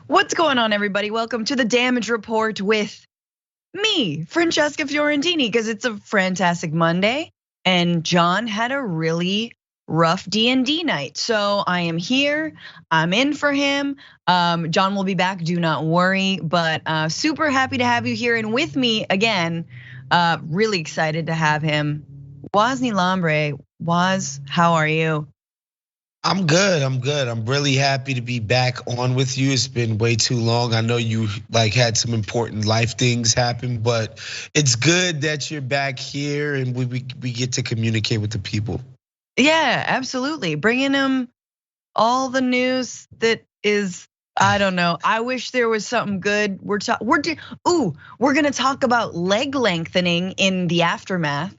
What's going on, everybody? Welcome to the Damage Report with me, Francesca Fiorentini, because it's a fantastic Monday, and John had a really rough D&D night. So I am here, I'm in for him. John will be back, do not worry, but super happy to have you here and with me again. Really excited to have him. Wosny Lambre, Woz, how are you? I'm good. I'm really happy to be back on with you. It's been way too long. I know you had some important life things happen, but it's good that you're back here and we get to communicate with the people. Yeah, absolutely. Bringing him all the news that is, I don't know. I wish there was something good. We're gonna talk about leg lengthening in the aftermath.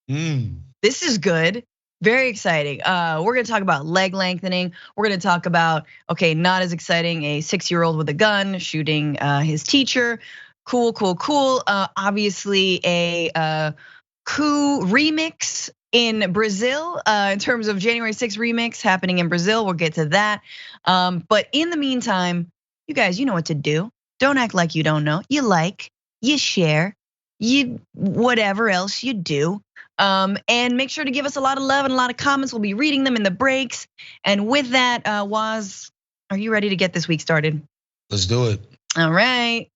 This is good. Very exciting. We're gonna talk about leg lengthening. We're gonna talk about, okay, not as exciting, a 6-year-old with a gun shooting his teacher. Cool. Obviously a coup remix in Brazil, in terms of January 6th remix happening in Brazil. We'll get to that. But in the meantime, you guys, you know what to do. Don't act like you don't know. You share, you whatever else you do. And make sure to give us a lot of love and a lot of comments. We'll be reading them in the breaks. And with that, Woz, are you ready to get this week started? Let's do it. All right,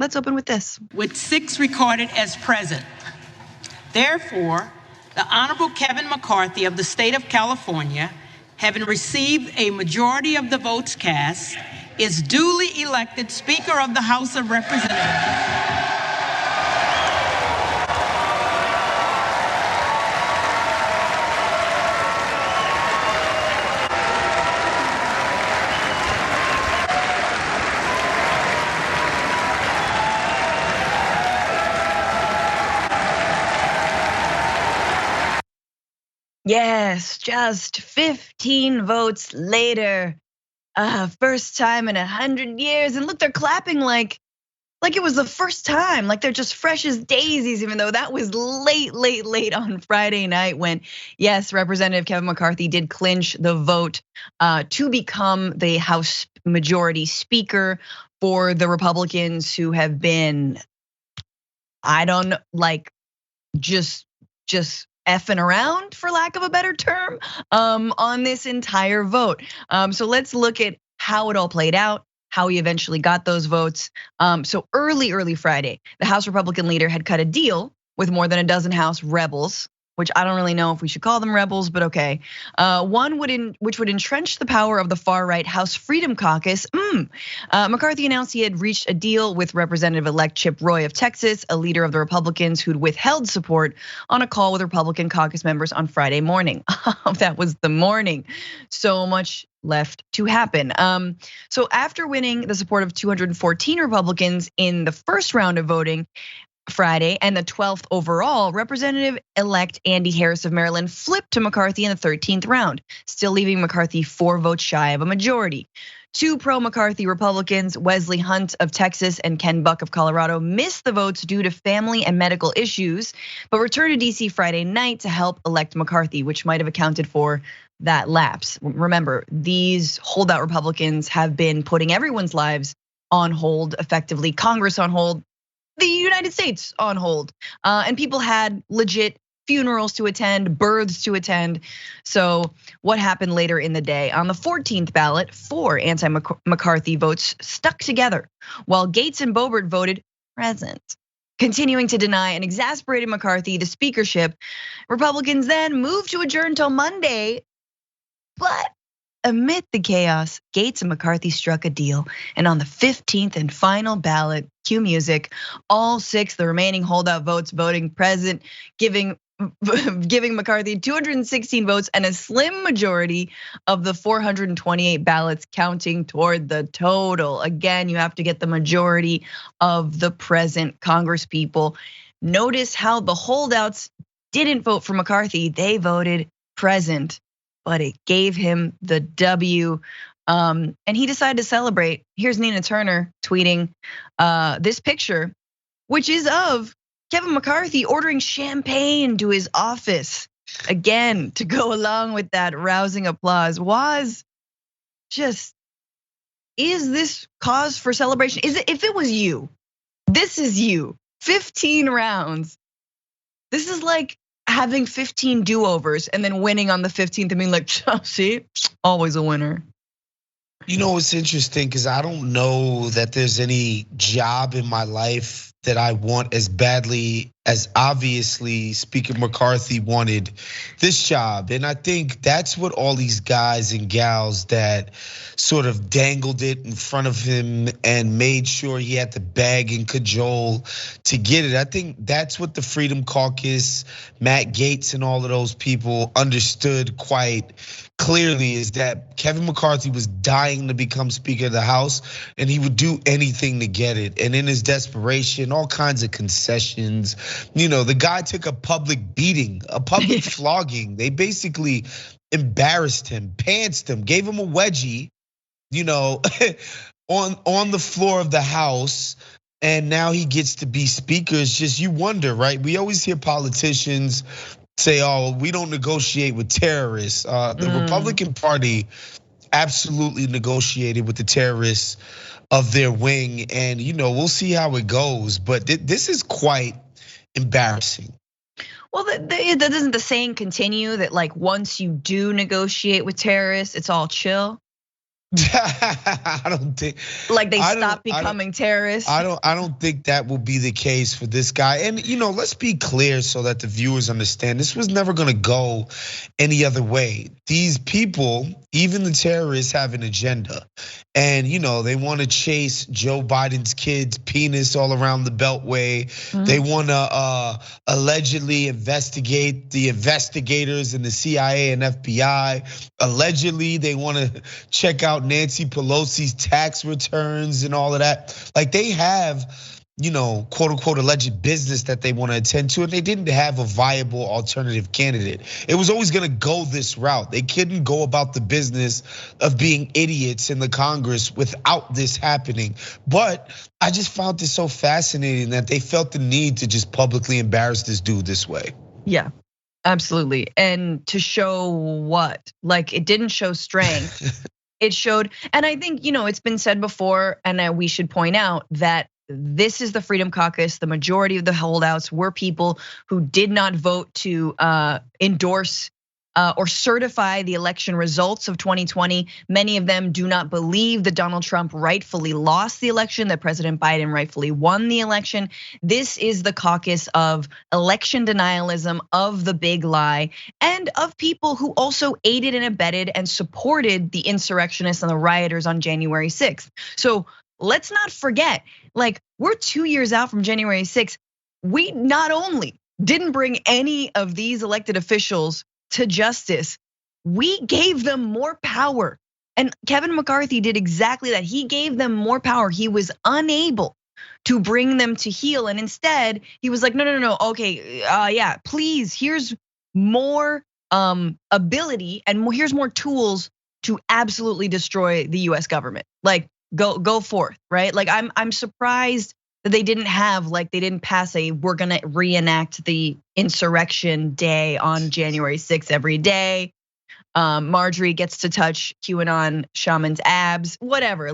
let's open with this. With 6 recorded as present. Therefore, the Honorable Kevin McCarthy of the state of California, having received a majority of the votes cast, is duly elected Speaker of the House of Representatives. Yes, just 15 votes later. First time in 100 years. And look, they're clapping like it was the first time, like they're just fresh as daisies, even though that was late on Friday night when, yes, Representative Kevin McCarthy did clinch the vote to become the House Majority Speaker for the Republicans who have been, I don't know, just effing around, for lack of a better term, on this entire vote. So let's look at how it all played out, how he eventually got those votes. So early Friday, the House Republican leader had cut a deal with more than a dozen House rebels, which I don't really know if we should call them rebels, but okay. Which would entrench the power of the far-right House Freedom Caucus. McCarthy announced he had reached a deal with Representative-elect Chip Roy of Texas, a leader of the Republicans who'd withheld support on a call with Republican caucus members on Friday morning. That was the morning. So much left to happen. So after winning the support of 214 Republicans in the first round of voting Friday and the 12th overall, Representative-elect Andy Harris of Maryland flipped to McCarthy in the 13th round, still leaving McCarthy 4 votes shy of a majority. 2 pro-McCarthy Republicans, Wesley Hunt of Texas and Ken Buck of Colorado, missed the votes due to family and medical issues, but returned to DC Friday night to help elect McCarthy, which might have accounted for that lapse. Remember, these holdout Republicans have been putting everyone's lives on hold, effectively Congress on hold, the United States on hold, and people had legit funerals to attend, births to attend. So what happened later in the day? On the 14th ballot, 4 anti-McCarthy votes stuck together, while Gaetz and Boebert voted present. Continuing to deny and exasperated McCarthy the speakership, Republicans then moved to adjourn till Monday, but amid the chaos, Gaetz and McCarthy struck a deal, and on the 15th and final ballot, cue music, all 6 the remaining holdout votes voting present, giving McCarthy 216 votes and a slim majority of the 428 ballots counting toward the total. Again, you have to get the majority of the present Congress people. Notice how the holdouts didn't vote for McCarthy, they voted present, but it gave him the W. And he decided to celebrate. Here's Nina Turner tweeting this picture, which is of Kevin McCarthy ordering champagne to his office. Again, to go along with that rousing applause, was just is this cause for celebration? If it was you, this is you, 15 rounds. This is like having 15 do-overs and then winning on the 15th and being like, see, always a winner. You know, it's interesting because I don't know that there's any job in my life that I want as badly as obviously Speaker McCarthy wanted this job. And I think that's what all these guys and gals that sort of dangled it in front of him and made sure he had to beg and cajole to get it. I think that's what the Freedom Caucus, Matt Gaetz and all of those people understood quite clearly, is that Kevin McCarthy was dying to become Speaker of the House and he would do anything to get it. And in his desperation, all kinds of concessions. You know, the guy took a public beating, a public flogging. They basically embarrassed him, pantsed him, gave him a wedgie, you know, on the floor of the House. And now he gets to be Speaker. It's just, you wonder, right? We always hear politicians say, oh, we don't negotiate with terrorists. The Republican Party absolutely negotiated with the terrorists of their wing. And, you know, we'll see how it goes. But this is quite embarrassing. Well, doesn't the saying continue that like once you do negotiate with terrorists, it's all chill? I don't think like they stop becoming terrorists. I don't think that will be the case for this guy. And you know, let's be clear so that the viewers understand. This was never going to go any other way. These people, even the terrorists, have an agenda. And you know, they want to chase Joe Biden's kid's penis all around the Beltway. They want to allegedly investigate the investigators in the CIA and FBI. Allegedly, they want to check out Nancy Pelosi's tax returns and all of that. Like they have, you know, quote unquote alleged business that they want to attend to, and they didn't have a viable alternative candidate. It was always going to go this route. They couldn't go about the business of being idiots in the Congress without this happening. But I just found this so fascinating that they felt the need to just publicly embarrass this dude this way. Yeah. Absolutely. And to show what? Like it didn't show strength. It showed, and I think, you know, it's been said before, and we should point out that this is the Freedom Caucus. The majority of the holdouts were people who did not vote to endorse or certify the election results of 2020. Many of them do not believe that Donald Trump rightfully lost the election, that President Biden rightfully won the election. This is the caucus of election denialism, of the big lie, and of people who also aided and abetted and supported the insurrectionists and the rioters on January 6th. So let's not forget, like we're 2 years out from January 6th. We not only didn't bring any of these elected officials to justice, we gave them more power. And Kevin McCarthy did exactly that. He gave them more power. He was unable to bring them to heel. And instead, he was like, no, okay, yeah, please, here's more ability and here's more tools to absolutely destroy the US government. Like, go forth, right? Like, I'm surprised that they didn't pass we're gonna reenact the insurrection day on January 6th every day. Marjorie gets to touch QAnon shaman's abs, whatever.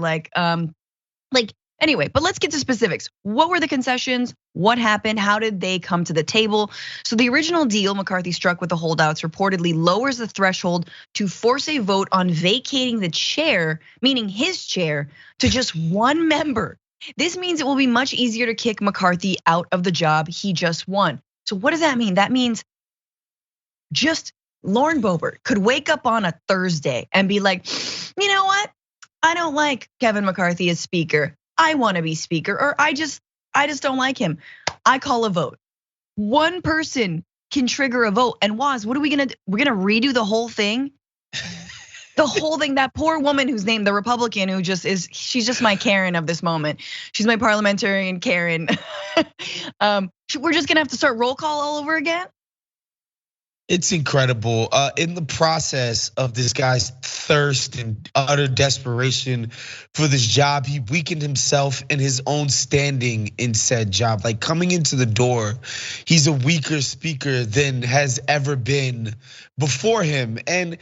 Anyway, but let's get to specifics. What were the concessions? What happened? How did they come to the table? So the original deal McCarthy struck with the holdouts reportedly lowers the threshold to force a vote on vacating the chair, meaning his chair, to just one member. This means it will be much easier to kick McCarthy out of the job he just won. So what does that mean? That means just Lauren Boebert could wake up on a Thursday and be like, you know what? I don't like Kevin McCarthy as speaker. I want to be speaker, or I just don't like him. I call a vote. One person can trigger a vote. And Woz, what are we gonna do? We're gonna redo the whole thing? The whole thing, that poor woman who's named the Republican who she's just my Karen of this moment. She's my parliamentarian Karen. We're just gonna have to start roll call all over again. It's incredible. In the process of this guy's thirst and utter desperation for this job, he weakened himself and his own standing in said job. Like coming into the door, he's a weaker speaker than has ever been before him. And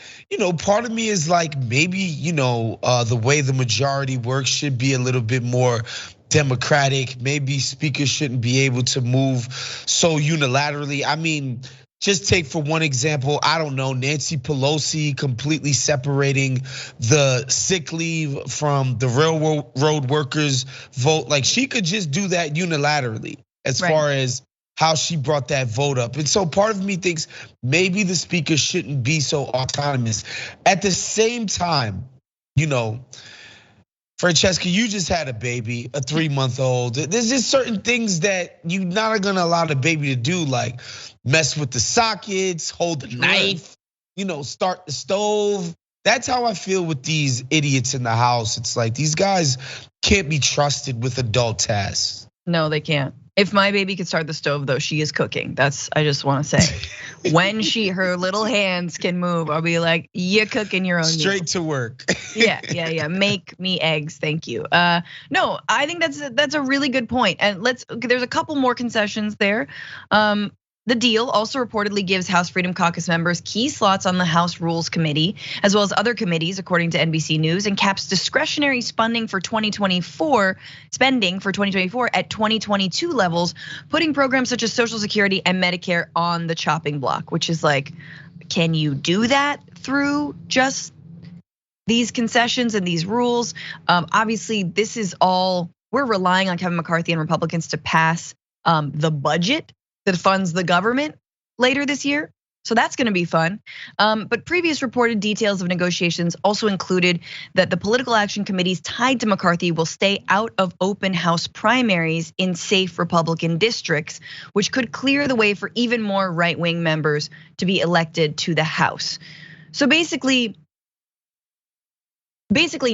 part of me is like, maybe the way the majority works should be a little bit more democratic. Maybe speakers shouldn't be able to move so unilaterally. I mean, just take for one example, I don't know, Nancy Pelosi completely separating the sick leave from the railroad workers vote. Like she could just do that unilaterally as far as how she brought that vote up. And so part of me thinks maybe the speaker shouldn't be so autonomous. At the same time, Francesca, you just had a baby, a 3-month-old. There's just certain things that you're not gonna allow the baby to do, like mess with the sockets, hold the knife, start the stove. That's how I feel with these idiots in the house. It's like these guys can't be trusted with adult tasks. No, they can't. If my baby could start the stove, though, she is cooking. I just want to say, when her little hands can move, I'll be like, you're cooking your own meal. Straight to work. Yeah. Make me eggs, thank you. No, I think that's a really good point. And there's a couple more concessions there. The deal also reportedly gives House Freedom Caucus members key slots on the House Rules Committee, as well as other committees, according to NBC News, and caps discretionary spending for 2024 at 2022 levels, putting programs such as Social Security and Medicare on the chopping block, which is like, can you do that through just these concessions and these rules? Obviously, this is all, we're relying on Kevin McCarthy and Republicans to pass the budget that funds the government later this year. So that's gonna be fun. But previous reported details of negotiations also included that the political action committees tied to McCarthy will stay out of open House primaries in safe Republican districts, which could clear the way for even more right-wing members to be elected to the House. So basically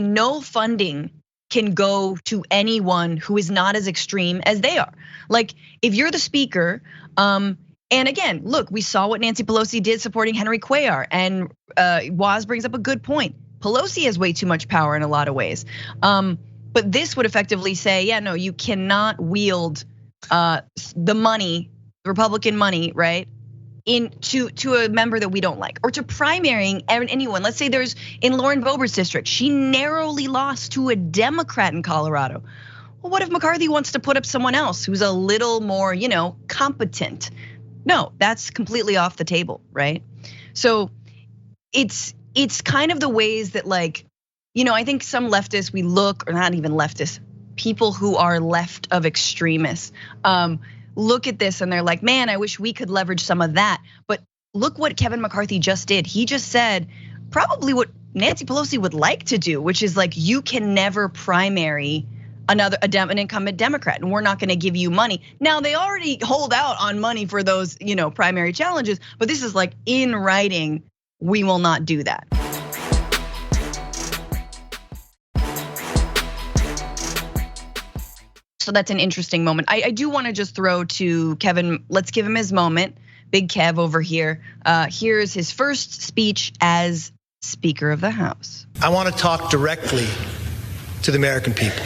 no funding can go to anyone who is not as extreme as they are. Like if you're the speaker, and again, look, we saw what Nancy Pelosi did supporting Henry Cuellar, and Woz brings up a good point. Pelosi has way too much power in a lot of ways. But this would effectively say, yeah, no, you cannot wield the money, Republican money, right? To a member that we don't like, or to primarying anyone. Let's say there's in Lauren Boebert's district, she narrowly lost to a Democrat in Colorado. Well, what if McCarthy wants to put up someone else who's a little more, competent? No, that's completely off the table, right? So it's kind of the ways that I think some leftists, we look, or not even leftists, people who are left of extremists, look at this and they're like, man, I wish we could leverage some of that. But look what Kevin McCarthy just did. He just said probably what Nancy Pelosi would like to do, which is like, you can never primary an incumbent Democrat, and we're not gonna give you money. Now they already hold out on money for those, primary challenges, but this is like in writing, we will not do that. So that's an interesting moment. I do wanna just throw to Kevin, let's give him his moment. Big Kev over here. Here's his first speech as Speaker of the House. I wanna talk directly to the American people.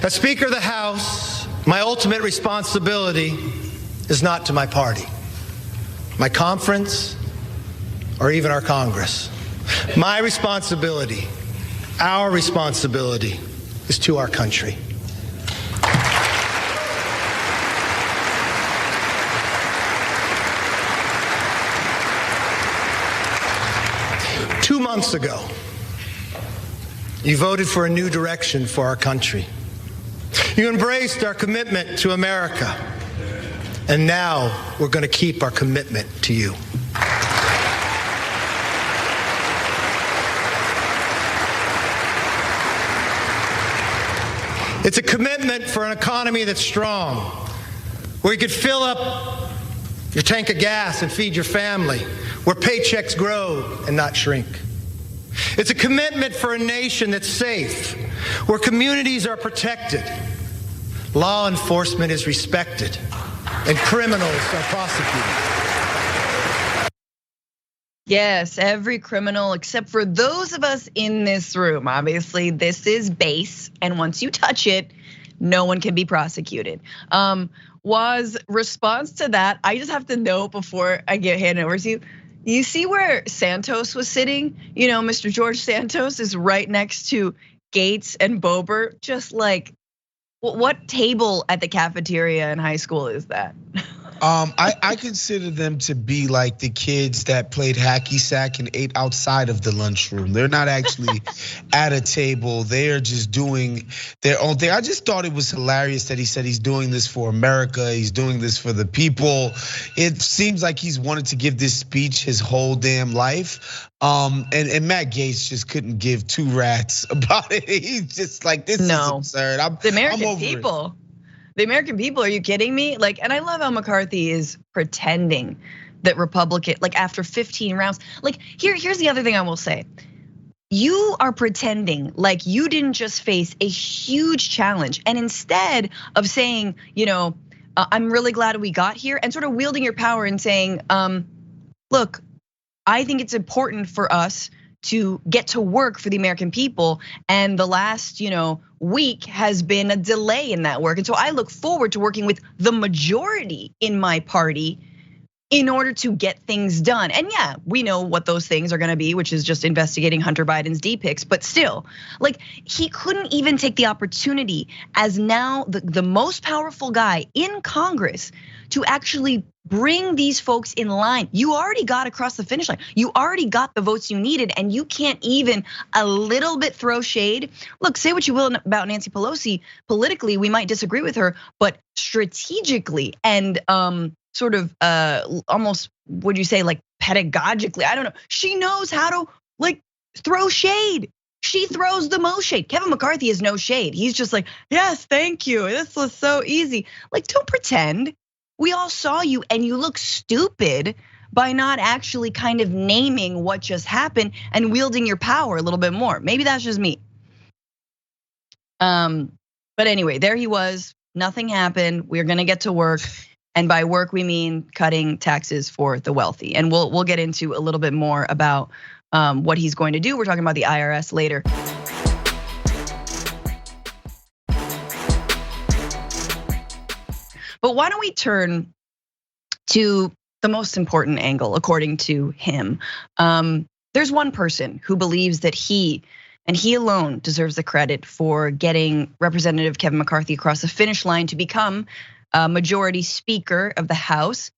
As Speaker of the House, my ultimate responsibility is not to my party, my conference, or even our Congress. My responsibility, our responsibility, is to our country. Two months ago, you voted for a new direction for our country. You embraced our commitment to America, and now we're going to keep our commitment to you. It's a commitment for an economy that's strong, where you could fill up your tank of gas and feed your family, where paychecks grow and not shrink. It's a commitment for a nation that's safe, where communities are protected, law enforcement is respected, and criminals are prosecuted. Yes, every criminal except for those of us in this room. Obviously, this is base, and once you touch it, no one can be prosecuted. Was response to that, I just have to know before I get handed over to you. You see where Santos was sitting? You know, Mr. George Santos is right next to Gates and Boebert. Just like, what table at the cafeteria in high school is that? I consider them to be like the kids that played hacky sack and ate outside of the lunchroom. They're not actually at a table. They are just doing their own thing. I just thought it was hilarious that he said he's doing this for America. He's doing this for the people. It seems like he's wanted to give this speech his whole damn life. And Matt Gaetz just couldn't give two rats about it. He's just like, this is absurd. The American people. The American people, are you kidding me? Like, and I love how McCarthy is pretending that Republican, like after 15 rounds, like here's the other thing I will say. You are pretending like you didn't just face a huge challenge, and instead of saying, I'm really glad we got here, and sort of wielding your power and saying, look, I think it's important for us to get to work for the American people, and the last, week has been a delay in that work. And so I look forward to working with the majority in my party in order to get things done. And yeah, we know what those things are gonna be, which is just investigating Hunter Biden's D-pics, but still, like he couldn't even take the opportunity as now the most powerful guy in Congress to actually bring these folks in line. You already got across the finish line. You already got the votes you needed, and you can't even a little bit throw shade. Look, say what you will about Nancy Pelosi. Politically, we might disagree with her, but strategically and sort of almost, would you say, like pedagogically, I don't know. She knows how to like throw shade. She throws the most shade. Kevin McCarthy is no shade. He's just like, yes, thank you. This was so easy. Like, don't pretend. We all saw you, and you look stupid by not actually kind of naming what just happened and wielding your power a little bit more. Maybe that's just me. But anyway, there he was. Nothing happened. We're gonna get to work. And by work, we mean cutting taxes for the wealthy. And we'll get into a little bit more about what he's going to do. We're talking about the IRS later. But why don't we turn to the most important angle, according to him. There's one person who believes that he and he alone deserves the credit for getting Representative Kevin McCarthy across the finish line to become majority speaker of the House.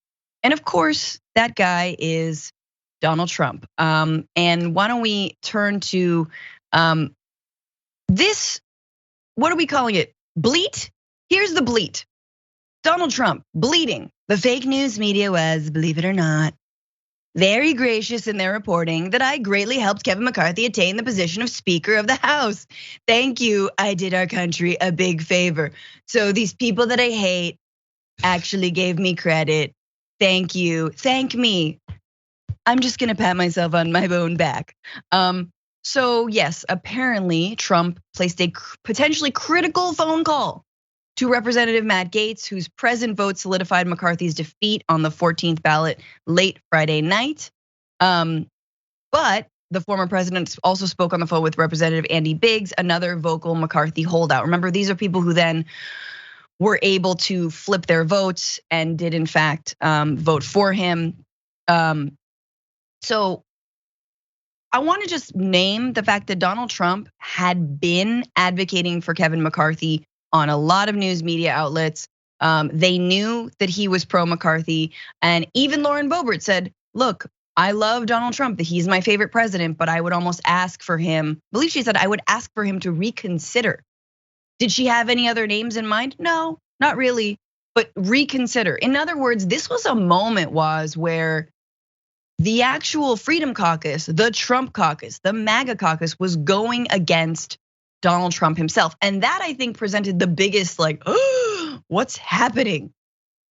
And of course, that guy is Donald Trump. And why don't we turn to this, what are we calling it? Bleat? Here's the bleat. Donald Trump bleating. The fake news media was, believe it or not, very gracious in their reporting that I greatly helped Kevin McCarthy attain the position of Speaker of the House. Thank you, I did our country a big favor. So these people that I hate actually gave me credit. Thank you, thank me. I'm just gonna pat myself on my own back. So yes, apparently Trump placed a potentially critical phone call to Representative Matt Gaetz, whose present vote solidified McCarthy's defeat on the 14th ballot late Friday night. But the former president also spoke on the phone with Representative Andy Biggs, another vocal McCarthy holdout. Remember, these are people who then were able to flip their votes and did in fact vote for him. So I want to just name the fact that Donald Trump had been advocating for Kevin McCarthy on a lot of news media outlets. They knew that he was pro-McCarthy, and even Lauren Boebert said, look, I love Donald Trump, that he's my favorite president, but I would almost ask for him, I believe she said, I would ask for him to reconsider. Did she have any other names in mind? No, not really, but reconsider. In other words, this was a moment where the actual Freedom Caucus, the Trump caucus, the MAGA caucus was going against Donald Trump himself. And that, I think, presented the biggest like, oh, what's happening?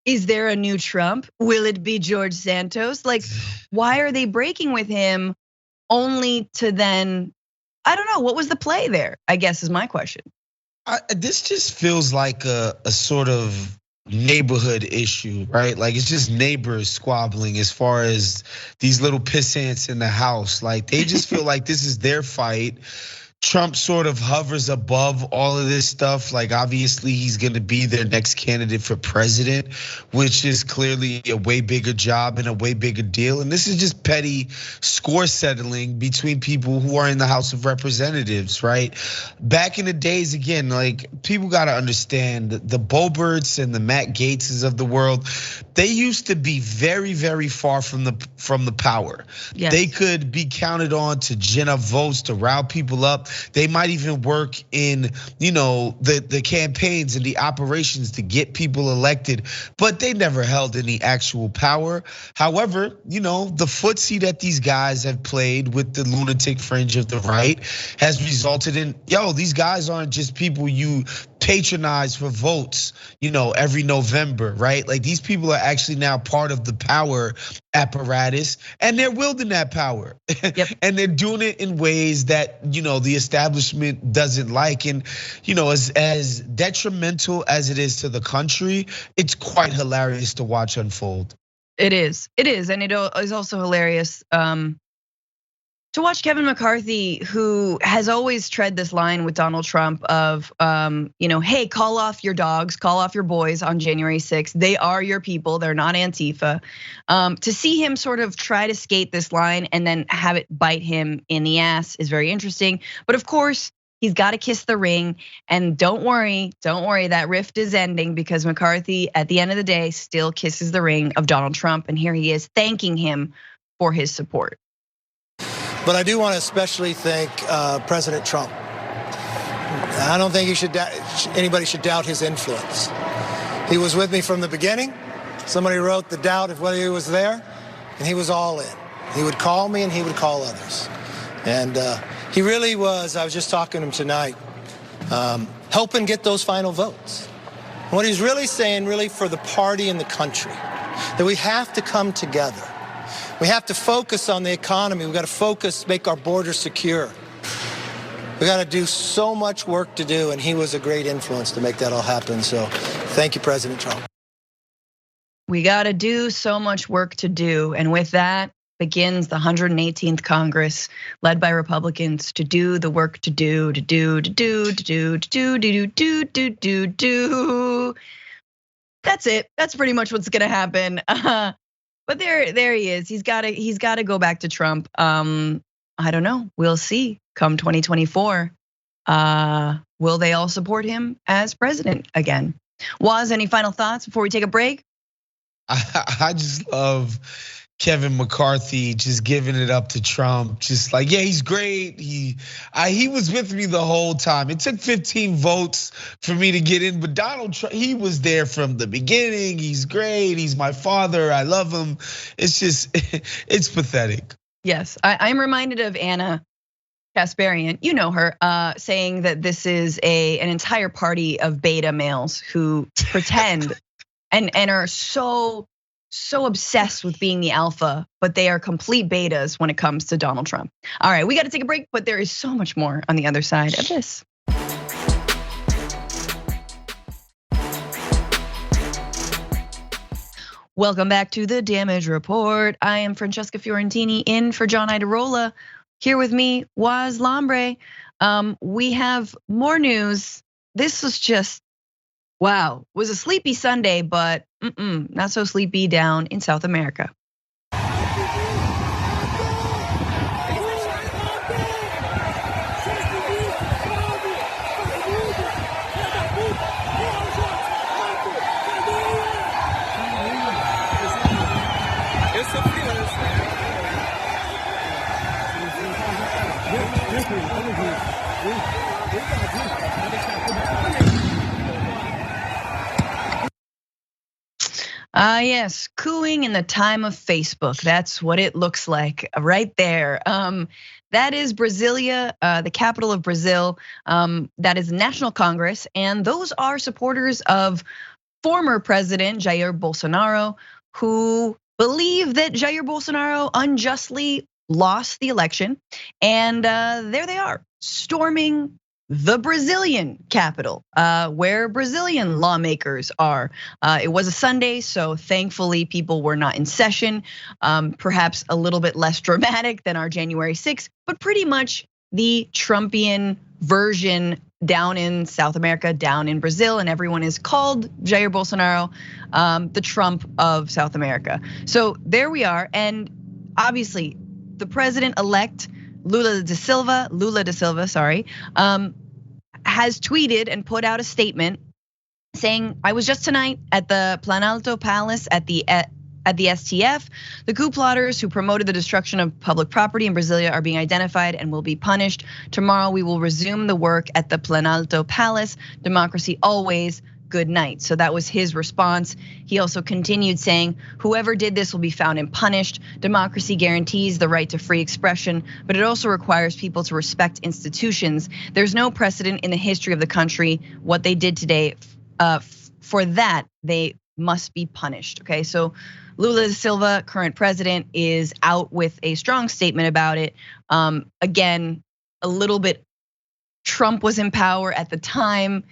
Is there a new Trump? Will it be George Santos? Like, why are they breaking with him only to then, I don't know, what was the play there? I guess is my question. This just feels like a sort of neighborhood issue, right? Like it's just neighbors squabbling as far as these little pissants in the house. Like they just feel like this is their fight. Trump sort of hovers above all of this stuff. Like obviously he's gonna be their next candidate for president, which is clearly a way bigger job and a way bigger deal. And this is just petty score settling between people who are in the House of Representatives, right? Back in the days, again, like people gotta understand the Boeberts and the Matt Gaetzes of the world, they used to be very, very far from the power. Yes. They could be counted on to gin up votes, to rile people up. They might even work in, the campaigns and the operations to get people elected, but they never held any actual power. However, the footsie that these guys have played with the lunatic fringe of the right has resulted in, these guys aren't just people you patronize for votes, every November, right? Like these people are actually now part of the power apparatus and they're wielding that power. Yep. And they're doing it in ways that, the establishment doesn't like. And, as detrimental as it is to the country, it's quite hilarious to watch unfold. It is, and it is also hilarious to watch Kevin McCarthy, who has always tread this line with Donald Trump of, hey, call off your dogs, call off your boys on January 6th. They are your people, they're not Antifa. To see him sort of try to skate this line and then have it bite him in the ass is very interesting. But of course, he's got to kiss the ring. And don't worry, that rift is ending because McCarthy, at the end of the day, still kisses the ring of Donald Trump. And here he is thanking him for his support. But I do want to especially thank President Trump. I don't think anybody should doubt his influence. He was with me from the beginning. Somebody wrote the doubt of whether he was there, and he was all in. He would call me and he would call others. And he really was, I was just talking to him tonight, helping get those final votes. And what he's really saying, really for the party and the country, that we have to come together. We have to focus on the economy. We got to focus, make our borders secure. We got to do so much work to do, and he was a great influence to make that all happen. So thank you, President Trump. We got to do so much work to do. And with that begins the 118th Congress, led by Republicans, to do the work to do. That's it. That's pretty much what's gonna happen. But there he is. He's got to go back to Trump. I don't know. We'll see. Come 2024, will they all support him as president again? Woz, any final thoughts before we take a break? I just love Kevin McCarthy just giving it up to Trump, just like, yeah, he's great. He was with me the whole time. It took 15 votes for me to get in, but Donald Trump, he was there from the beginning. He's great. He's my father. I love him. It's just, it's pathetic. Yes, I'm reminded of Anna Kasparian, you know her, saying that this is an entire party of beta males who pretend and are so obsessed with being the alpha, but they are complete betas when it comes to Donald Trump. All right, we got to take a break, but there is so much more on the other side of this. Welcome back to the Damage Report. I am Francesca Fiorentini in for John Idarola. Here with me, Woz Lambre. We have more news. This was just, wow, it was a sleepy Sunday, but not so sleepy down in South America. Yes, cooing in the time of Facebook. That's what it looks like right there. That is Brasilia, the capital of Brazil. That is National Congress, and those are supporters of former President Jair Bolsonaro, who believe that Jair Bolsonaro unjustly lost the election. And there they are, storming the Brazilian capital, where Brazilian lawmakers are. It was a Sunday, so thankfully people were not in session. Perhaps a little bit less dramatic than our January 6th, but pretty much the Trumpian version down in South America, down in Brazil, and everyone is called Jair Bolsonaro the Trump of South America. So there we are, and obviously the president-elect Lula da Silva, sorry, has tweeted and put out a statement saying, "I was just tonight at the Planalto Palace at the STF. The coup plotters who promoted the destruction of public property in Brasilia are being identified and will be punished. Tomorrow we will resume the work at the Planalto Palace. Democracy always. Good night." So that was his response. He also continued saying, "Whoever did this will be found and punished. Democracy guarantees the right to free expression, but it also requires people to respect institutions. There's no precedent in the history of the country. What they did today, for that, they must be punished." Okay, so Lula da Silva, current president, is out with a strong statement about it. Again, a little bit, Trump was in power at the time.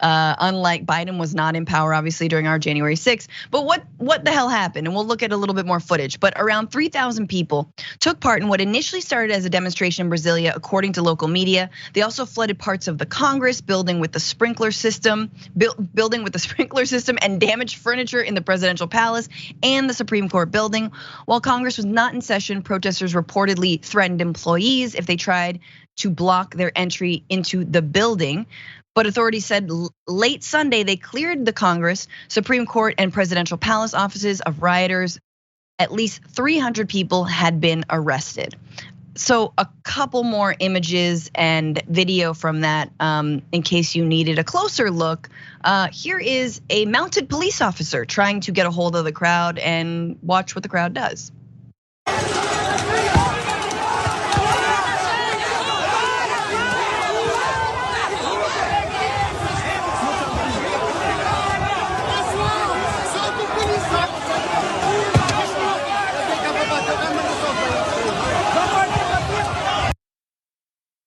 Unlike Biden was not in power, obviously, during our January 6th. But what the hell happened? And we'll look at a little bit more footage. But around 3,000 people took part in what initially started as a demonstration in Brasilia, according to local media. They also flooded parts of the Congress building with the sprinkler system, and damaged furniture in the presidential palace and the Supreme Court building. While Congress was not in session, protesters reportedly threatened employees if they tried to block their entry into the building. But authorities said late Sunday they cleared the Congress, Supreme Court, and presidential palace offices of rioters. At least 300 people had been arrested. So a couple more images and video from that in case you needed a closer look. Here is a mounted police officer trying to get a hold of the crowd, and watch what the crowd does.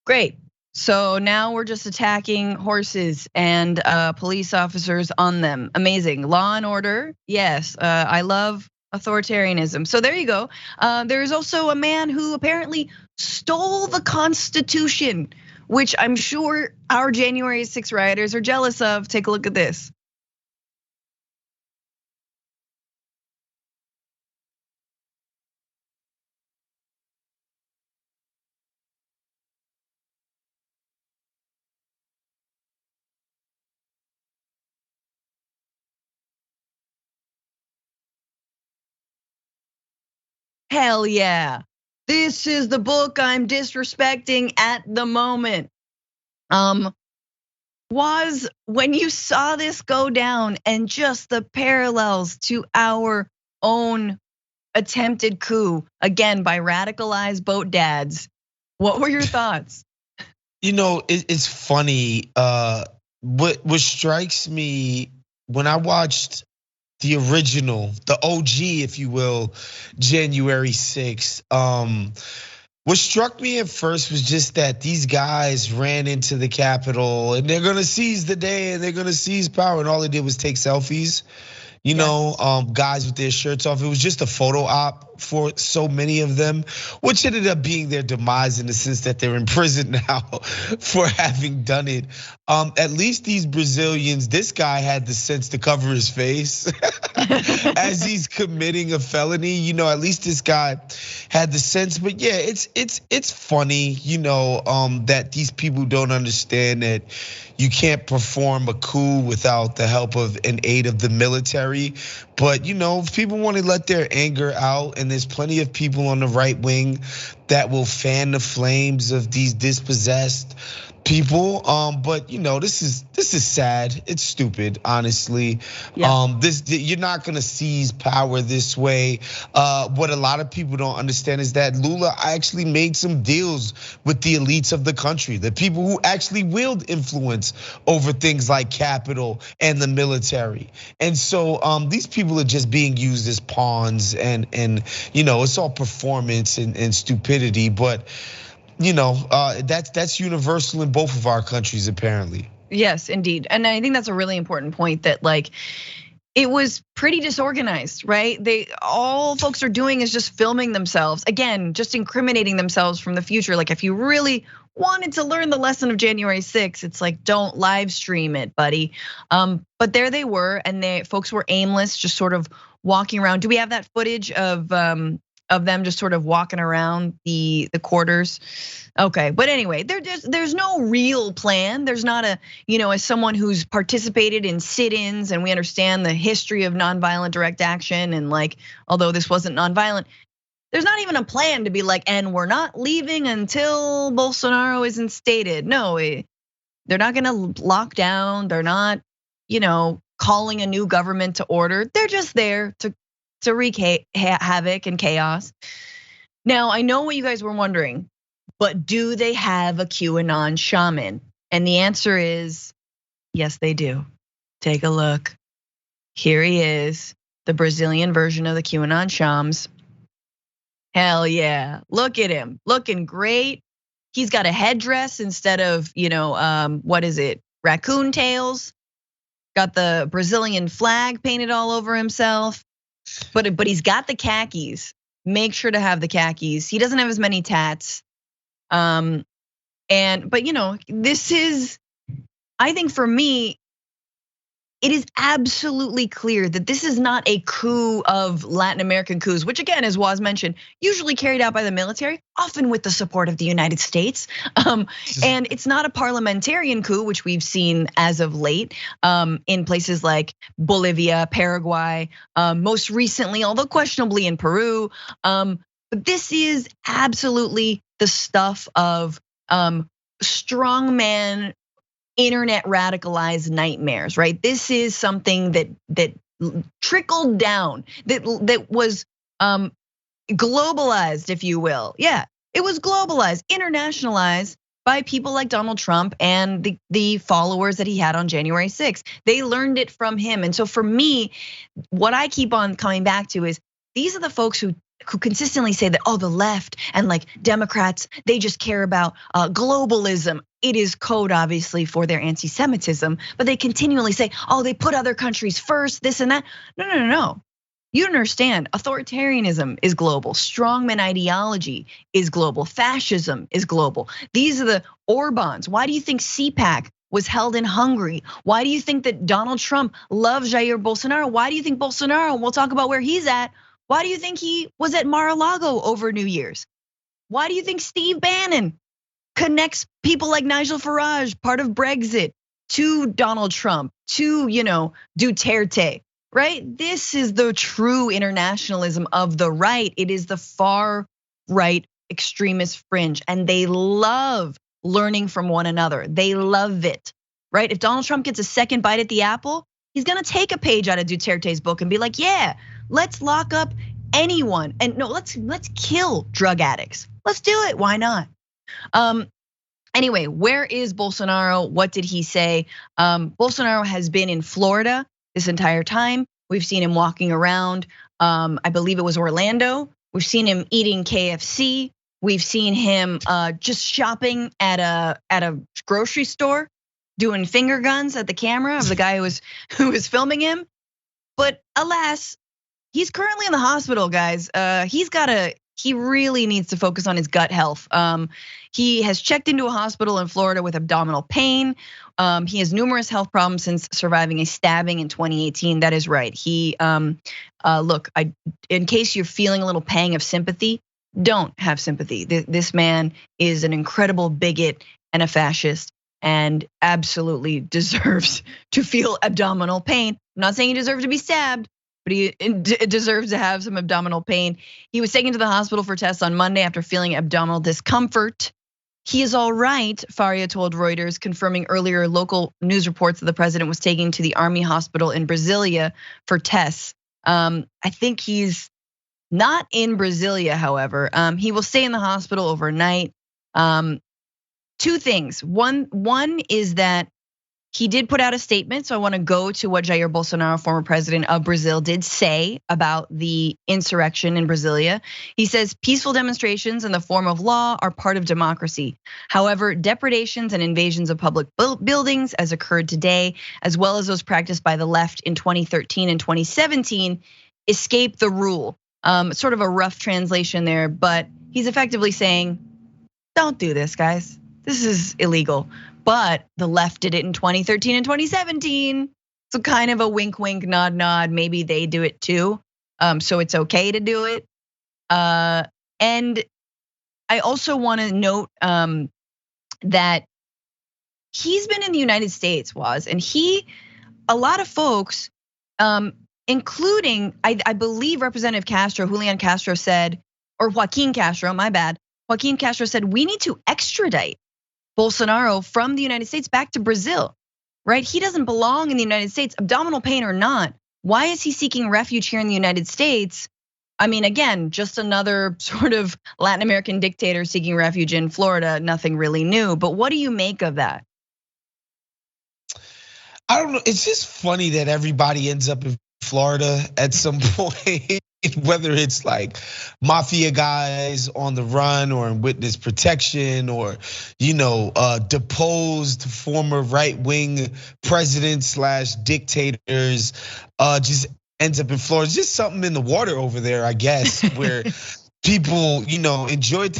Great. So now we're just attacking horses and police officers on them. Amazing. Law and order. Yes, I love authoritarianism. So there you go. There's also a man who apparently stole the Constitution, which I'm sure our January 6th rioters are jealous of. Take a look at this. Hell yeah. This is the book I'm disrespecting at the moment. Was when you saw this go down and just the parallels to our own attempted coup, again by radicalized boat dads, what were your thoughts? You know, it's funny. What strikes me when I watched the original, the OG, if you will, January 6th. What struck me at first was just that these guys ran into the Capitol and they're gonna seize the day and they're gonna seize power, and all they did was take selfies. You know, guys with their shirts off. It was just a photo op for so many of them, which ended up being their demise in the sense that they're in prison now for having done it. At least these Brazilians, this guy had the sense to cover his face as he's committing a felony. You know, at least this guy had the sense. But yeah, it's funny, you know, that these people don't understand that you can't perform a coup without the help of an aid of the military. But you know, people want to let their anger out, and there's plenty of people on the right wing that will fan the flames of these dispossessed people. But you know, this is sad. It's stupid, honestly. Yeah. You're not gonna seize power this way. What a lot of people don't understand is that Lula actually made some deals with the elites of the country, the people who actually wield influence over things like capital and the military. And so these people are just being used as pawns, and you know, it's all performance and stupidity. But that's universal in both of our countries, apparently. Yes, indeed. And I think that's a really important point that like it was pretty disorganized, right? All folks are doing is just filming themselves. Again, just incriminating themselves from the future. Like if you really wanted to learn the lesson of January 6th, it's like, don't live stream it, buddy. But there they were, and folks were aimless, just sort of walking around. Do we have that footage of them just sort of walking around the quarters? Okay, but anyway, there's no real plan. There's not as someone who's participated in sit-ins, and we understand the history of nonviolent direct action, and like, although this wasn't nonviolent, there's not even a plan to be like, and we're not leaving until Bolsonaro is instated. No, they're not gonna lock down. They're not, calling a new government to order. They're just there to wreak havoc and chaos. Now, I know what you guys were wondering, but do they have a QAnon shaman? And the answer is, yes, they do. Take a look. Here he is, the Brazilian version of the QAnon shams. Hell yeah, look at him, looking great. He's got a headdress instead of, what is it, raccoon tails. Got the Brazilian flag painted all over himself. But he's got the khakis. Make sure to have the khakis. He doesn't have as many tats. But this is, I think for me, it is absolutely clear that this is not a coup of Latin American coups, which again, as Woz mentioned, usually carried out by the military, often with the support of the United States. And it's not a parliamentarian coup, which we've seen as of late in places like Bolivia, Paraguay, most recently, although questionably in Peru. But this is absolutely the stuff of strongman internet radicalized nightmares, right? This is something that trickled down, that was globalized, if you will. Yeah, it was globalized, internationalized by people like Donald Trump and the followers that he had on January 6th. They learned it from him. And so for me, what I keep on coming back to is these are the folks who consistently say that, the left and like Democrats, they just care about globalism. It is code, obviously, for their anti-Semitism, but they continually say, they put other countries first, this and that. No. You don't understand. Authoritarianism is global. Strongman ideology is global. Fascism is global. These are the Orbans. Why do you think CPAC was held in Hungary? Why do you think that Donald Trump loves Jair Bolsonaro? Why do you think Bolsonaro, we'll talk about where he's at, why do you think he was at Mar-a-Lago over New Year's? Why do you think Steve Bannon connects people like Nigel Farage, part of Brexit, to Donald Trump, to Duterte, right? This is the true internationalism of the right. It is the far right extremist fringe, and they love learning from one another. They love it, right? If Donald Trump gets a second bite at the apple, he's gonna take a page out of Duterte's book and be like, yeah, let's lock up anyone. And no, let's kill drug addicts. Let's do it, why not? Anyway, where is Bolsonaro? What did he say? Bolsonaro has been in Florida this entire time. We've seen him walking around, I believe it was Orlando. We've seen him eating KFC. We've seen him just shopping at a grocery store, doing finger guns at the camera of the guy who was filming him. But alas, he's currently in the hospital, guys. He really needs to focus on his gut health. He has checked into a hospital in Florida with abdominal pain. He has numerous health problems since surviving a stabbing in 2018. That is right. In case you're feeling a little pang of sympathy, don't have sympathy. This man is an incredible bigot and a fascist, and absolutely deserves to feel abdominal pain. I'm not saying he deserves to be stabbed, but he deserves to have some abdominal pain. He was taken to the hospital for tests on Monday after feeling abdominal discomfort. He is all right, Faria told Reuters, confirming earlier local news reports that the president was taken to the army hospital in Brasilia for tests. I think he's not in Brasilia, however. He will stay in the hospital overnight. Two things. One is that He did put out a statement, so I want to go to what Jair Bolsonaro, former president of Brazil, did say about the insurrection in Brasilia. He says peaceful demonstrations in the form of law are part of democracy. However, depredations and invasions of public buildings, as occurred today, as well as those practiced by the left in 2013 and 2017, escape the rule. Sort of a rough translation there, but he's effectively saying, don't do this, guys. This is illegal. But the left did it in 2013 and 2017. So kind of a wink, wink, nod, nod. Maybe they do it too. So it's okay to do it. And I also want to note that he's been in the United States, and a lot of folks, including, I believe Representative Castro, Julian Castro said, or Joaquin Castro, my bad. Joaquin Castro said, we need to extradite Bolsonaro from the United States back to Brazil, right? He doesn't belong in the United States, abdominal pain or not. Why is he seeking refuge here in the United States? I mean, again, just another sort of Latin American dictator seeking refuge in Florida, nothing really new. But what do you make of that? I don't know. It's just funny that everybody ends up in Florida at some point, whether it's like mafia guys on the run or in witness protection or, deposed former right-wing presidents / dictators, just ends up in Florida. It's just something in the water over there, I guess, where people, enjoy it.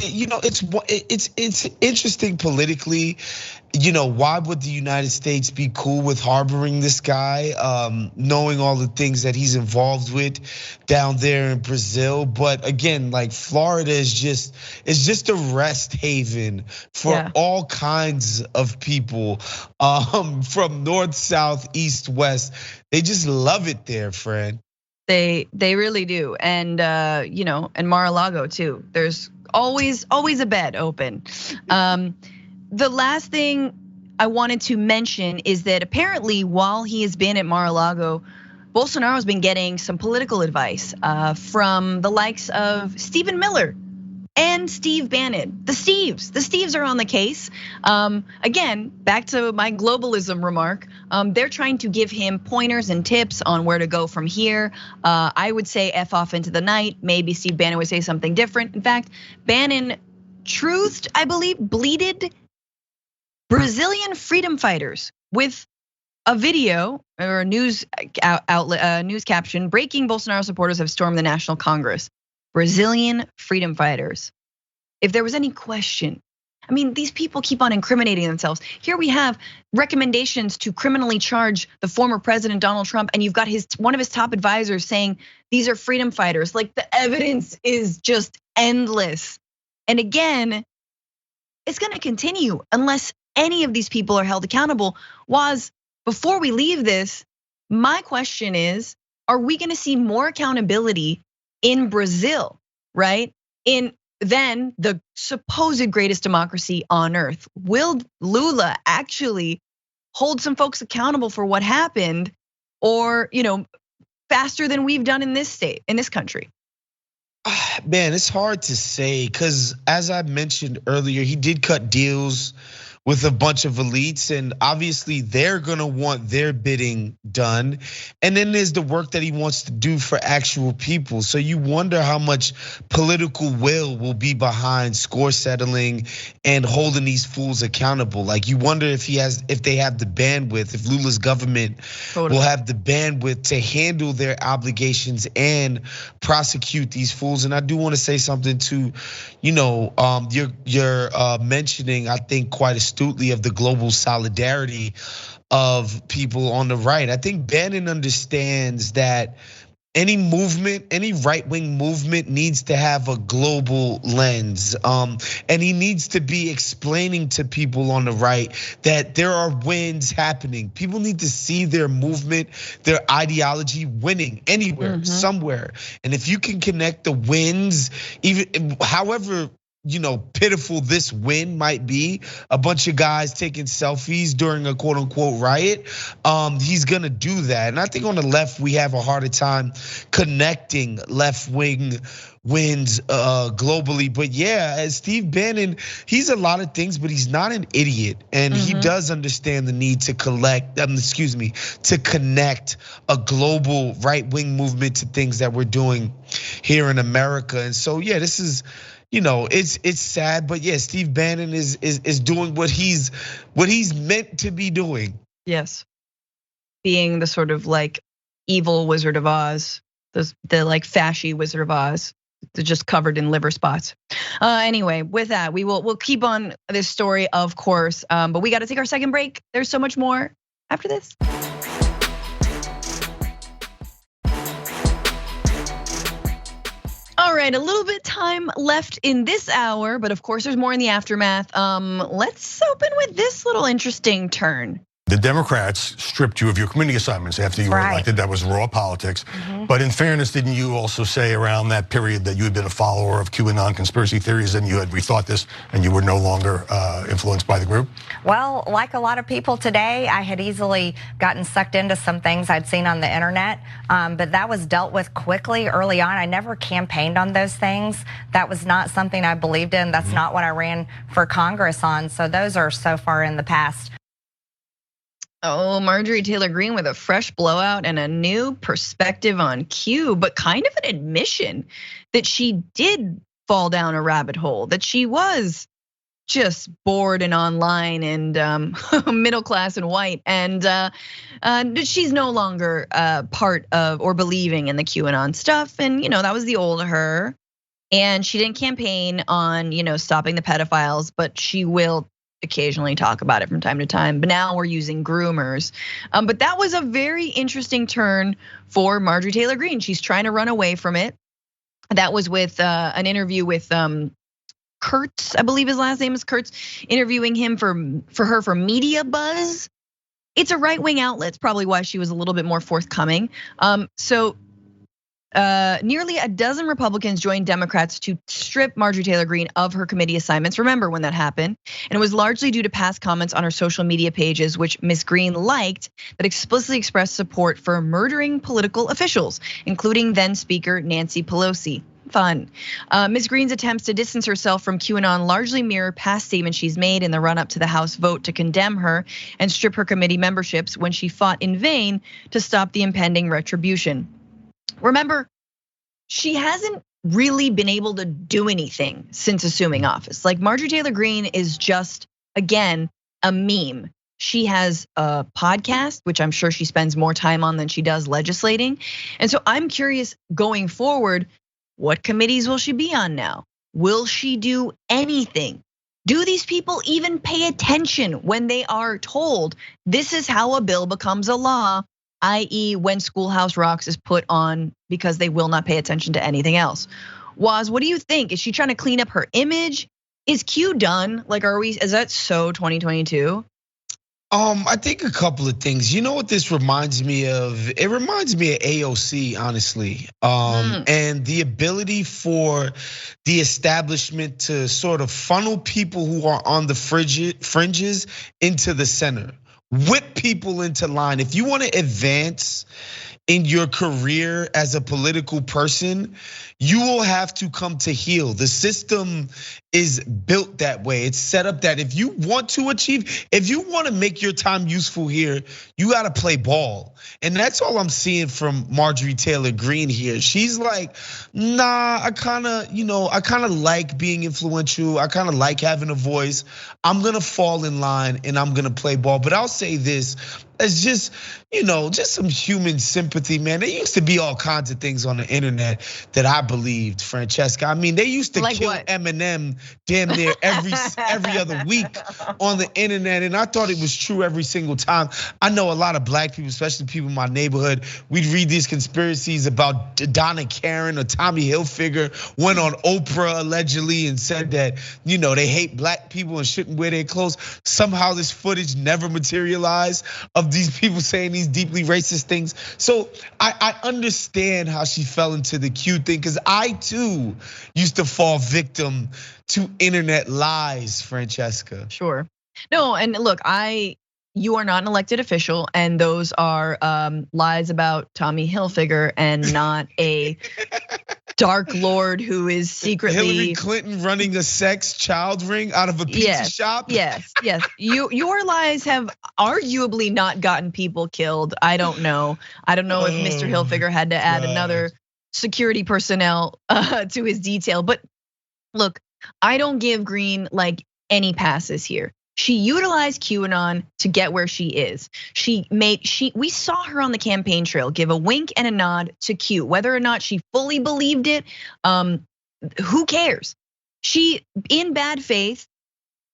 It's interesting politically. Why would the United States be cool with harboring this guy, knowing all the things that he's involved with down there in Brazil? But again, like Florida is just a rest haven for all kinds of people, from north, south, east, west. They just love it there, friend. They really do, and and Mar-a-Lago too. There's always a bed open. The last thing I wanted to mention is that apparently while he has been at Mar-a-Lago, Bolsonaro has been getting some political advice from the likes of Stephen Miller and Steve Bannon. The Steves are on the case. Again, back to my globalism remark, they're trying to give him pointers and tips on where to go from here. I would say F off into the night. Maybe Steve Bannon would say something different. In fact, Bannon truthed, I believe, bleated Brazilian freedom fighters with a video or a news outlet, news caption: breaking Bolsonaro supporters have stormed the National Congress. Brazilian freedom fighters. If there was any question, I mean, these people keep on incriminating themselves. Here we have recommendations to criminally charge the former president Donald Trump, and you've got one of his top advisors saying these are freedom fighters. Like, the evidence is just endless. And again, it's gonna continue unless any of these people are held accountable. Before we leave this, my question is, are we gonna see more accountability in Brazil, right? In then the supposed greatest democracy on earth? Will Lula actually hold some folks accountable for what happened, or faster than we've done in this state, in this country? Man, it's hard to say, because as I mentioned earlier, he did cut deals with a bunch of elites, and obviously they're gonna want their bidding done. And then there's the work that he wants to do for actual people. So you wonder how much political will be behind score settling and holding these fools accountable. Like, you wonder if they have the bandwidth, if Lula's government will have the bandwidth to handle their obligations and prosecute these fools. And I do want to say something to, you're mentioning, I think, quite astutely, of the global solidarity of people on the right. I think Bannon understands that any movement, any right-wing movement needs to have a global lens. And he needs to be explaining to people on the right that there are wins happening. People need to see their movement, their ideology winning anywhere, somewhere. And if you can connect the wins, even however pitiful this win might be, a bunch of guys taking selfies during a quote unquote riot, he's gonna do that. And I think on the left, we have a harder time connecting left wing wins globally. But yeah, as Steve Bannon, he's a lot of things, but he's not an idiot. And he does understand the need to to connect a global right wing movement to things that we're doing here in America. And so, yeah, this is, it's sad, but yeah, Steve Bannon is doing what he's meant to be doing. Yes, being the sort of like evil Wizard of Oz, the like fashy Wizard of Oz, just covered in liver spots. Anyway, with that, we'll keep on this story, of course, but we got to take our second break. There's so much more after this. All right, a little bit time left in this hour, but of course there's more in the aftermath. Let's open with this little interesting turn. The Democrats stripped you of your committee assignments after you were elected. That was raw politics. But in fairness, didn't you also say around that period that you had been a follower of QAnon conspiracy theories and you had rethought this and you were no longer influenced by the group? Well, like a lot of people today, I had easily gotten sucked into some things I'd seen on the internet, but that was dealt with quickly early on. I never campaigned on those things. That was not something I believed in. That's not what I ran for Congress on. So those are so far in the past. Oh, Marjorie Taylor Greene with a fresh blowout and a new perspective on Q, but kind of an admission that she did fall down a rabbit hole, that she was just bored and online and middle class and white, and she's no longer part of or believing in the QAnon stuff. And that was the old her, and she didn't campaign on stopping the pedophiles, but she will occasionally talk about it from time to time. But now we're using groomers. But that was a very interesting turn for Marjorie Taylor Greene. She's trying to run away from it. That was with an interview with Kurtz, I believe his last name is Kurtz, interviewing him for her for Media Buzz. It's a right-wing outlet. It's probably why she was a little bit more forthcoming. Nearly a dozen Republicans joined Democrats to strip Marjorie Taylor Greene of her committee assignments. Remember when that happened? And it was largely due to past comments on her social media pages, which Ms. Greene liked, that explicitly expressed support for murdering political officials, including then Speaker Nancy Pelosi. Fun. Ms. Greene's attempts to distance herself from QAnon largely mirror past statements she's made in the run-up to the House vote to condemn her and strip her committee memberships when she fought in vain to stop the impending retribution. Remember, she hasn't really been able to do anything since assuming office. Like Marjorie Taylor Greene is just, again, a meme. She has a podcast, which I'm sure she spends more time on than she does legislating. And so I'm curious going forward, what committees will she be on now? Will she do anything? Do these people even pay attention when they are told this is how a bill becomes a law? I.e. when Schoolhouse Rocks is put on because they will not pay attention to anything else. Woz, what do you think? Is she trying to clean up her image? Is Q done? Like, is that so 2022? I think a couple of things. You know what this reminds me of? It reminds me of AOC, honestly. And the ability for the establishment to sort of funnel people who are on the fringes into the center. Whip people into line. If you want to advance in your career as a political person, you will have to come to heel. The system is built that way. It's set up that if you want to achieve, if you want to make your time useful here, you got to play ball. And that's all I'm seeing from Marjorie Taylor Greene here. She's like, nah, I kind of like being influential. I kind of like having a voice. I'm gonna fall in line and I'm gonna play ball. But I'll say this, as just some human sympathy, man. There used to be all kinds of things on the internet that I believed, Francesca. I mean, they used to kill Eminem damn near every other week on the internet, and I thought it was true every single time. I know a lot of black people, especially people in my neighborhood, we'd read these conspiracies about Donna Karen or Tommy Hilfiger went on Oprah allegedly and said that they hate black people and shouldn't wear their clothes. Somehow this footage never materialized of of these people saying these deeply racist things. So I understand how she fell into the Q thing, because I too used to fall victim to internet lies, Francesca. Sure. No, and look, you are not an elected official, and those are lies about Tommy Hilfiger and not a dark lord who is secretly Hillary Clinton running a sex child ring out of a pizza shop. Yes. Your lies have arguably not gotten people killed. I don't know. If Mr. Hilfiger had to add another security personnel to his detail. But look, I don't give Greene like any passes here. She utilized QAnon to get where she is. We saw her on the campaign trail give a wink and a nod to Q. Whether or not she fully believed it, who cares? She, in bad faith,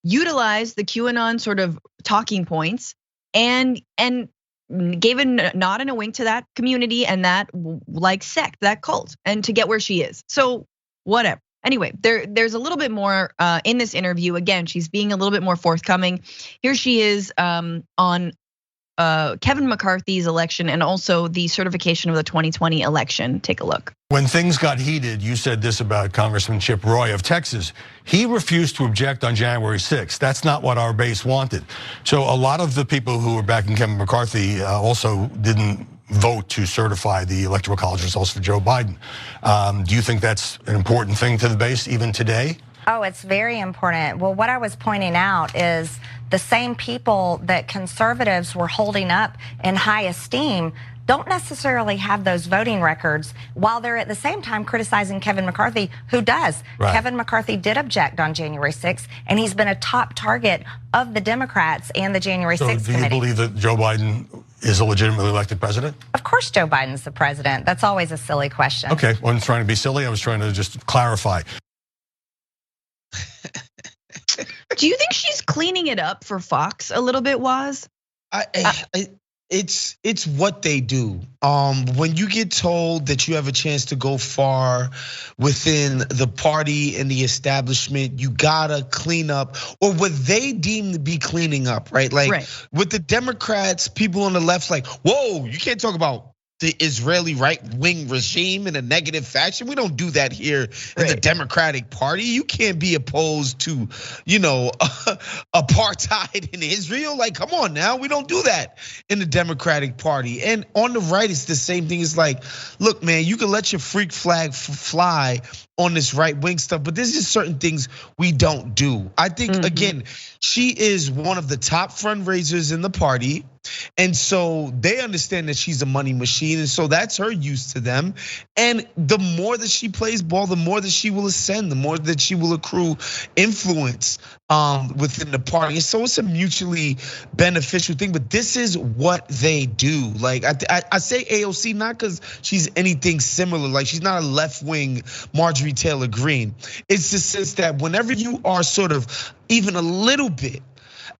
utilized the QAnon sort of talking points and gave a nod and a wink to that community and that like sect, that cult, and to get where she is. So whatever. Anyway, there's a little bit more in this interview. Again, she's being a little bit more forthcoming. Here she is on Kevin McCarthy's election and also the certification of the 2020 election. Take a look. When things got heated, you said this about Congressman Chip Roy of Texas. He refused to object on January 6th. That's not what our base wanted. So a lot of the people who were backing Kevin McCarthy also didn't vote to certify the Electoral College results for Joe Biden. Do you think that's an important thing to the base even today? Oh, it's very important. Well, what I was pointing out is the same people that conservatives were holding up in high esteem don't necessarily have those voting records, while they're at the same time criticizing Kevin McCarthy, who does. Right. Kevin McCarthy did object on January 6th, and he's been a top target of the Democrats and the January 6th committee. So do you believe that Joe Biden is a legitimately elected president? Of course Joe Biden's the president. That's always a silly question. Okay, I wasn't trying to be silly. I was trying to just clarify. Do you think she's cleaning it up for Fox a little bit, Woz? It's what they do. When you get told that you have a chance to go far within the party and the establishment, you gotta clean up, or what they deem to be cleaning up, right? Like with the Democrats, people on the left, like, whoa, you can't talk about the Israeli right-wing regime in a negative fashion. We don't do that here in the Democratic Party. You can't be opposed to, apartheid in Israel. Like, come on now, we don't do that in the Democratic Party. And on the right, it's the same thing. It's like, look, man, you can let your freak flag fly on this right-wing stuff, but there's just certain things we don't do. I think, again, she is one of the top fundraisers in the party. And so they understand that she's a money machine, and so that's her use to them. And the more that she plays ball, the more that she will ascend, the more that she will accrue influence within the party. And so it's a mutually beneficial thing, but this is what they do. Like I say AOC not because she's anything similar, like she's not a left-wing Marjorie Taylor Greene. It's the sense that whenever you are sort of even a little bit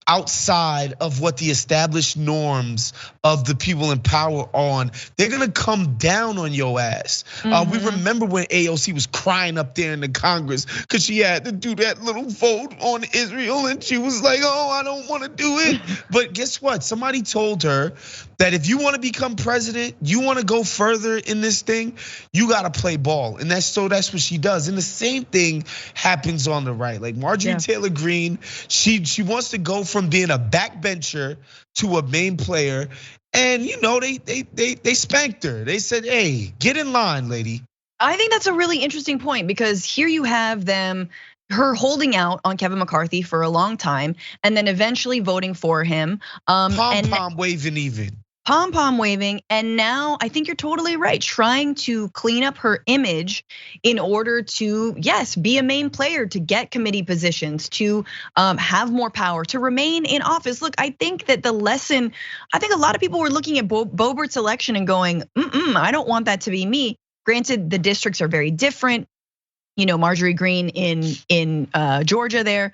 outside of what the established norms of the people in power are on, they're gonna come down on your ass. We remember when AOC was crying up there in the Congress because she had to do that little vote on Israel, and she was like, oh, I don't wanna do it. But guess what? Somebody told her that if you wanna become president, you wanna go further in this thing, you gotta play ball. And that's what she does. And the same thing happens on the right. Like Marjorie Taylor Greene, she wants to go from being a backbencher to a main player. And they spanked her. They said, hey, get in line, lady. I think that's a really interesting point, because here you have her holding out on Kevin McCarthy for a long time and then eventually voting for him. Pom-pom waving even. Pom-pom waving, and now I think you're totally right, trying to clean up her image in order to, yes, be a main player, to get committee positions, to have more power, to remain in office. Look, I think that the lesson, I think a lot of people were looking at Boebert's election and going, I don't want that to be me. Granted, the districts are very different. Marjorie Greene in Georgia there.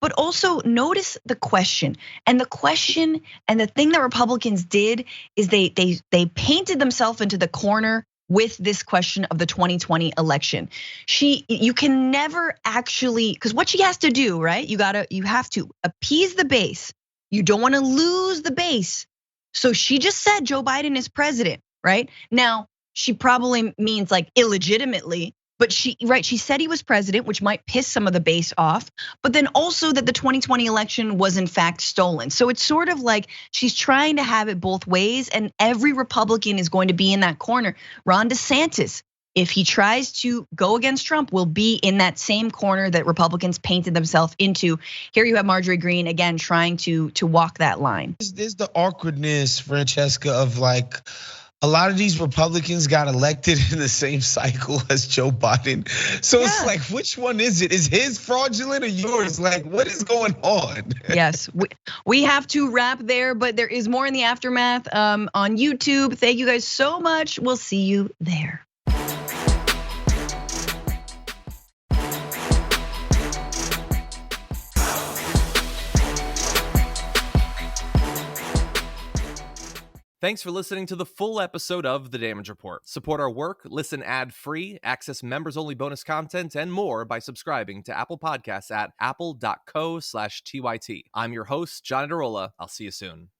But also notice the question, and the thing that Republicans did is they painted themselves into the corner with this question of the 2020 election. You can never actually, because what she has to do, right? You have to appease the base. You don't want to lose the base So she just said Joe Biden is president, right? Now, she probably means like illegitimately, but she said he was president, which might piss some of the base off, but then also that the 2020 election was in fact stolen. So it's sort of like she's trying to have it both ways, and every Republican is going to be in that corner. Ron DeSantis, if he tries to go against Trump, will be in that same corner that Republicans painted themselves into. Here you have Marjorie Greene again trying to walk that line. There's the awkwardness, Francesca, of like a lot of these Republicans got elected in the same cycle as Joe Biden. So it's like, which one is it? Is his fraudulent or yours? Like, what is going on? Yes, we have to wrap there, but there is more in the aftermath on YouTube. Thank you guys so much. We'll see you there. Thanks for listening to the full episode of The Damage Report. Support our work, listen ad-free, access members-only bonus content, and more by subscribing to Apple Podcasts at apple.co/TYT. I'm your host, John Adarola. I'll see you soon.